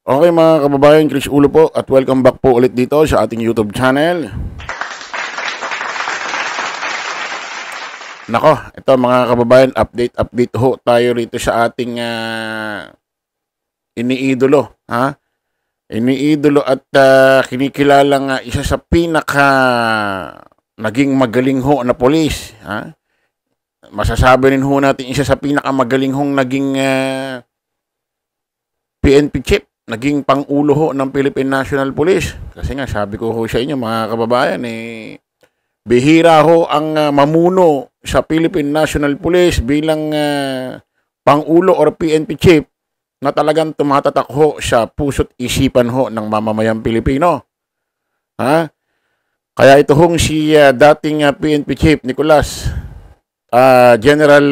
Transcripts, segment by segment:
Okay mga kababayan, Chris Ulo po at welcome back po ulit dito sa ating YouTube channel. Nako, ito mga kababayan, update ho tayo rito sa ating iniidolo. Iniidolo at kinikilalang isa sa pinaka naging magaling ho na polis. Masasabi rin ho natin isa sa pinaka magaling hong naging PNP chief. Naging pangulo ho ng Philippine National Police. Kasi nga, sabi ko ho sa inyo mga kababayan, bihira ho ang mamuno sa Philippine National Police bilang pangulo or PNP chief na talagang tumatatak ho sa puso't isipan ho ng mamamayang Pilipino. Kaya ito hong si dating PNP chief Nicolas, General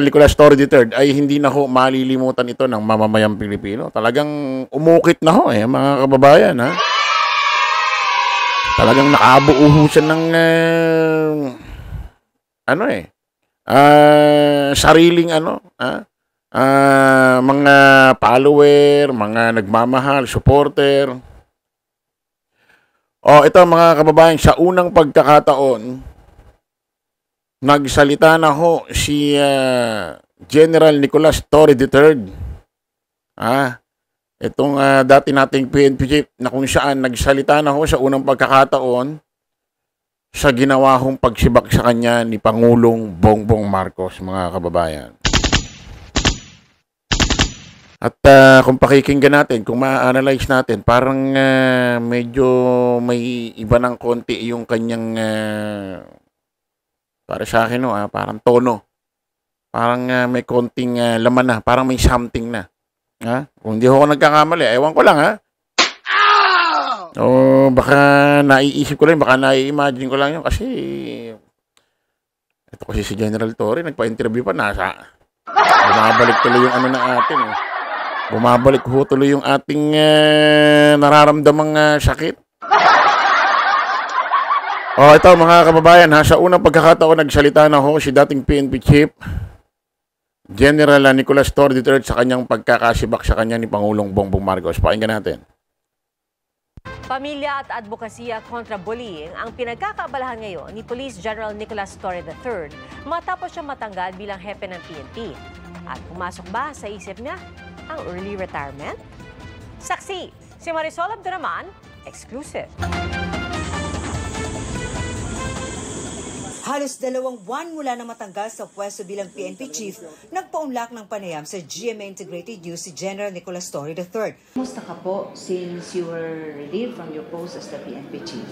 Nicolas Torre III ay hindi na ho malilimutan ito ng mamamayang Pilipino. Talagang umukit na ho mga kababayan. Talagang nakabuo ho siya ng sariling mga follower, mga nagmamahal, supporter. Ito mga kababayan, sa unang pagkakataon nagsalita na ho si General Nicolas Torre III. Itong dati nating PNP chief na kung saan nagsalita na ho sa unang pagkakataon sa ginawa hong pagsibak sa kanya ni Pangulong Bongbong Marcos, mga kababayan. At kung pakikinggan natin, kung ma-analyze natin, parang medyo may iba ng konti yung kanyang para sa akin, parang tono. Parang may konting laman na. Parang may something na. Kung hindi ako nagkakamali, ewan ko lang, baka naiisip ko lang, baka nai-imagine ko lang yun. Kasi, ito kasi si General Torre, nagpa-interview pa, bumabalik tuloy yung ano na atin. Bumabalik ho tuloy yung ating nararamdamang sakit. Ito mga kababayan, sa unang pagkakataon nagsalita na ho si dating PNP Chief General Nicolas Torre III sa kanyang pagkakasibak sa kanya ni Pangulong Bongbong Marcos. Pakinggan natin. Pamilya at advokasya kontra bullying ang pinagkakaabalahan ngayon ni Police General Nicolas Torre III matapos siya matanggal bilang hepe ng PNP. At pumasok ba sa isip niya ang early retirement? Saksi, si Marisol Abduraman, exclusive. Halos 2 buwan mula na matanggal sa pwesto bilang PNP Chief, nagpaunlak ng panayam sa GMA Integrated News si General Nicolas Torre III. Kumusta ka po since you were relieved from your post as the PNP Chief?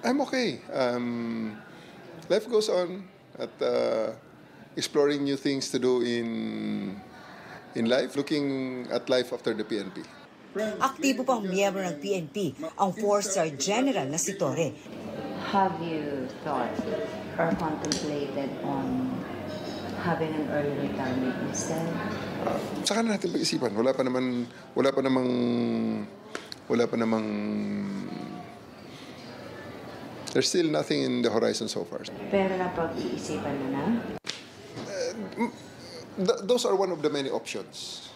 I'm okay. Life goes on at exploring new things to do in life, looking at life after the PNP. Aktibo pang miyembro ng PNP ang 4-star general na si Torre. Have you thought or contemplated on having an early retirement instead? Saka na natin pag-isipan. Wala pa namang there's still nothing in the horizon so far. Pero napag-iisipan mo na? Those are one of the many options.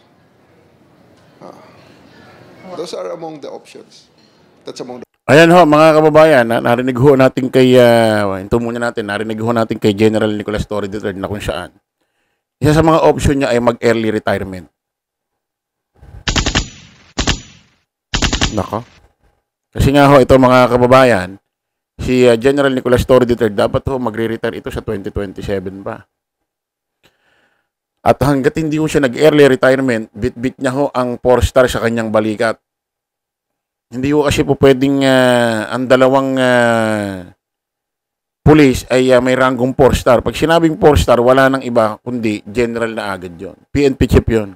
Those are among the options. That's among the... Ayan ho mga kababayan, narinig ho natin kay narinig ho natin kay General Nicolas Torre III na kung saan isa sa mga option niya ay mag-early retirement. Nako. Kasi nga ho ito mga kababayan, si General Nicolas Torre III dapat ho magre-retire ito sa 2027 pa. At hangga't hindi ho siya nag-early retirement, bit-bit niya ho ang 4-star sa kanyang balikat. Hindi ko kasi po pwedeng ang dalawang police ay may ranggong 4-star. Pag sinabing 4-star, wala nang iba kundi general na agad yon. PNP chief yon.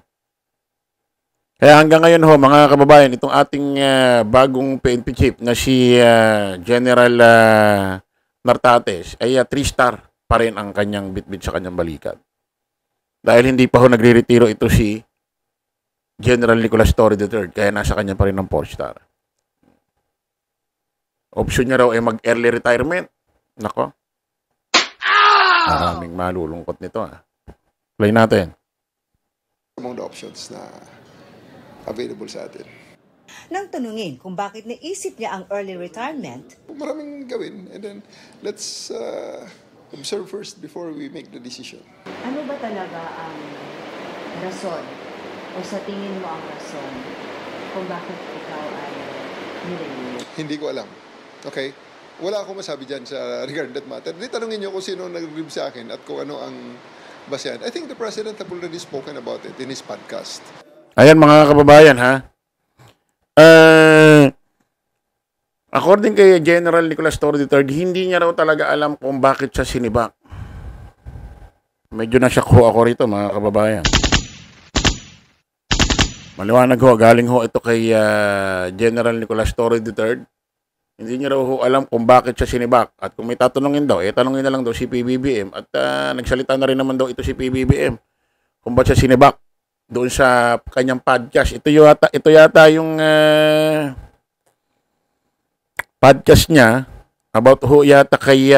Kaya hanggang ngayon ho, mga kababayan, itong ating bagong PNP chief na si General Nartates ay 3-star pa rin ang kanyang bitbit sa kanyang balikat. Dahil hindi pa ho nagre-retiro ito si General Nicolas Torre III, kaya nasa kanya pa rin ng 4-star. Option niya raw ay mag-early retirement. Nako. Maraming malulungkot nito. Play natin. Among the options na available sa atin. Nang tanungin kung bakit naisip niya ang early retirement, Maraming gawin, and then let's observe first before we make the decision. Ano ba talaga ang rason o sa tingin mo ang rason kung bakit ikaw ay nililiw? Hindi ko alam. Okay? Wala akong masabi dyan sa regarding that matter. Di tanungin niyo kung sino nag-rib sa akin at kung ano ang basehan. I think the President have already spoken about it in his podcast. Ayan mga kababayan ha. According kay General Nicolas Torre III, hindi niya raw talaga alam kung bakit siya sinibak. Medyo na-shock ho ako rito mga kababayan. Maliwanag ho, galing ho ito kay General Nicolas Torre III. Hindi niya raw ho alam kung bakit siya sinibak. At kung may tatanungin daw, tanungin na lang daw si PBBM. At nagsalita na rin naman daw ito si PBBM kung bakit siya sinibak doon sa kanyang podcast. Ito yata yung podcast niya about ho yata kay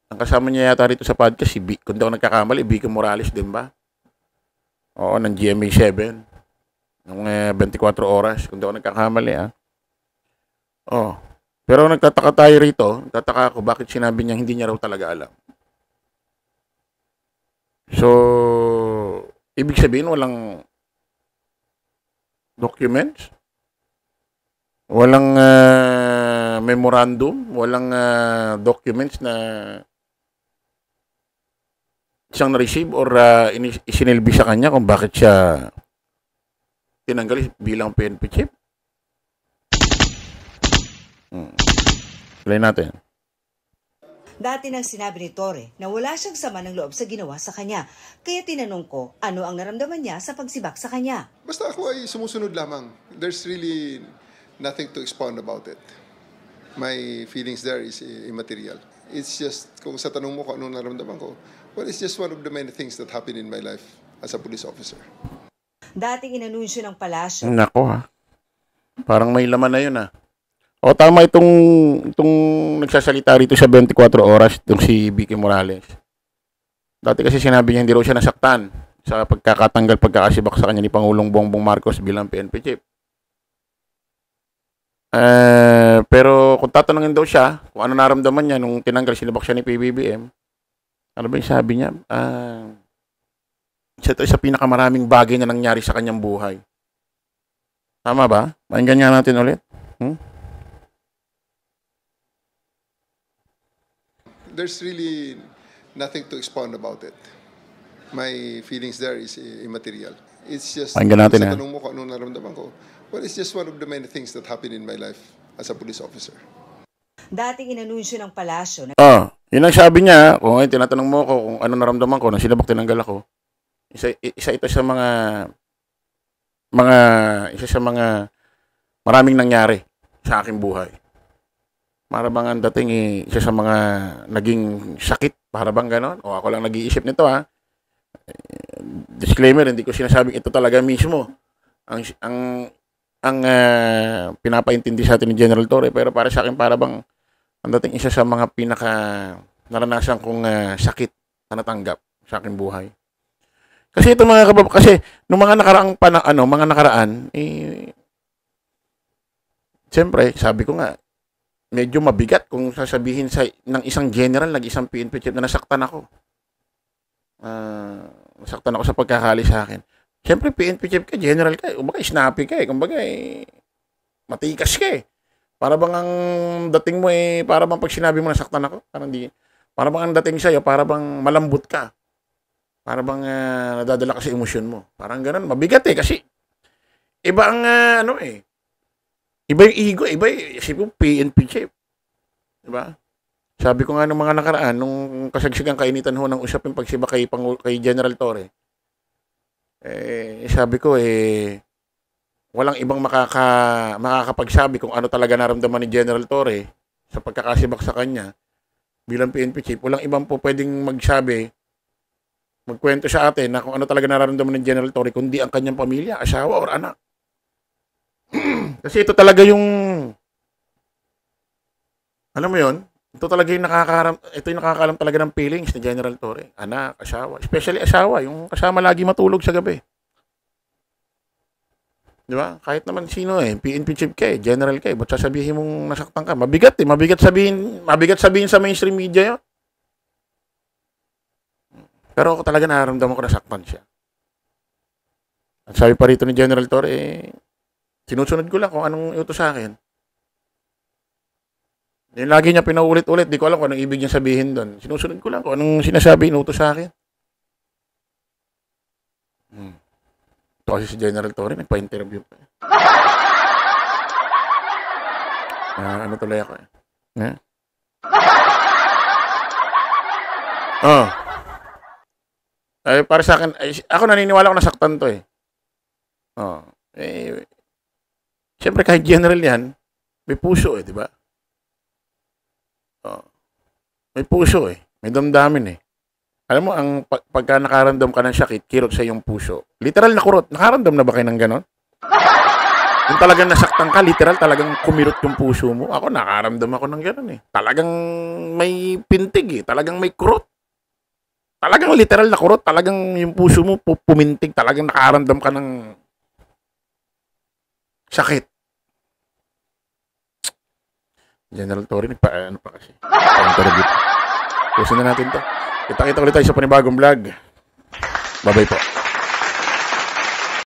ang kasama niya yata rito sa podcast si kung daw nagkakamali, Vico Morales din ba? Oo, ng GMA7 ng 24 oras kung daw nagkakamali Oh. Pero nagtataka tayo rito, nagtataka ako bakit sinabi niya hindi niya raw talaga alam. So, ibig sabihin walang documents? Walang memorandum, walang documents na siyang na-receive or isinilbi sa kanya kung bakit siya tinanggal bilang PNP chief. Play natin. dati nang sinabi ni Torre na wala siyang sama ng loob sa ginawa sa kanya. Kaya tinanong ko ano ang naramdaman niya sa pagsibak sa kanya. Basta ako ay sumusunod lamang. There's really nothing to expound about it. My feelings there is immaterial. It's just, kung sa tanong mo kung anong naramdaman ko, well, it's just one of the many things that happened in my life as a police officer. Dating inanunsyo ng palasyo. Nako ha. Parang may laman na yun ha. O tama itong nagsasalita rito sa 24 oras, itong si Vicky Morales. Dati kasi sinabi niya hindi raw siya nasaktan sa pagkakasibak sa kanya ni Pangulong Bongbong Marcos bilang PNP chief. Pero kung tatanungin daw siya kung ano naramdaman niya nung tinanggal sinibak siya ni PBBM, ano ba yung sabi niya? Ito sa pinakamaraming bagay na nangyari sa kanyang buhay. Tama ba? Pakinggan nga natin ulit. There's really nothing to expound about it. My feelings there is immaterial. It's just, pakinggan natin sa tanong mo kung anong naramdaman ko, well, it's just one of the many things that happened in my life as a police officer. Dating inanunsyo ng palasyo na Yun ang sabi niya, kung tinatanong mo ko kung ano naramdaman ko nang sinabak tinanggal ako. Isa ito sa mga maraming nangyari sa aking buhay. Para bang ang dating isa sa mga naging sakit, para bang ganon? O ako lang nag-iisip nito ha. Disclaimer, hindi ko sinasabing ito talaga mismo ang pinapaintindi sa atin ni General Torre, pero para sa akin para bang ang dating isa sa mga pinaka naranasan kong sakit na natanggap sa aking buhay. Kasi ito kasi nung mga nakaraan siyempre, sabi ko nga medyo mabigat kung sasabihin ng isang general, isang PNP chief na nasaktan ako. Nasaktan ako sa pagkakali sa akin. Siyempre, PNP chief ka, general ka, kumbaga snappy ka kumbaga matikas ka Para bang ang dating mo para bang pag sinabi mo nasaktan ako, para bang ang dating sa'yo, para bang malambot ka. Para bang nadadala ka sa emosyon mo. Parang ganun, mabigat kasi iba ang iba yung ego, iba yung isipin PNP chief. Diba? Sabi ko nga nung mga nakaraan, nung kasagsagang kainitan ho ng usapin pagsiba kay General Torre, sabi ko walang ibang makakapagsabi kung ano talaga naramdaman ni General Torre sa pagkakasibak sa kanya bilang PNP chief. Walang ibang po pwedeng magkwento sa atin na kung ano talaga nararamdaman ni General Torre kundi ang kanyang pamilya, asawa or anak. Kasi ito talaga yung alam mo yon, ito yung nakakaalam talaga ng feelings ni General Torre, anak, asawa, especially asawa, yung kasama lagi matulog sa gabi. Di ba? Kahit naman sino PNP chief ka general ka ba't sasabihin mong nasaktan ka? Mabigat mabigat sabihin sa mainstream media yun. Pero ako talaga nararamdaman ko nasaktan siya. At sabi pa rito ni General Torre, sinusunod ko lang kung anong utos sa akin. Yung lagi niya pinaulit-ulit, di ko alam kung anong ibig niya sabihin doon. Sinusunod ko lang kung anong sinasabi, inutos sa akin. Ito kasi si General Torre, nagpa-interview pa. Ano tuloy ako para sa akin, ako naniniwala ko nasaktan to siyempre kahit general yan, may puso di ba? May puso may damdamin Alam mo, ang pagka nakaramdam ka ng sakit, kirot sa iyong puso. Literal na kurot. Nakaramdam na ba kayo ng ganon? Yung talagang nasaktan ka, literal talagang kumirot yung puso mo. Ako, nakaramdam ako ng ganon Talagang may pintig Talagang may kurot. Talagang literal na kurot. Talagang yung puso mo pumintig. Talagang nakaramdam ka ng sakit. General Torre, ano pa kasi? Pusin na natin to. Kita-kita ulit tayo sa panibagong vlog. Bye-bye po.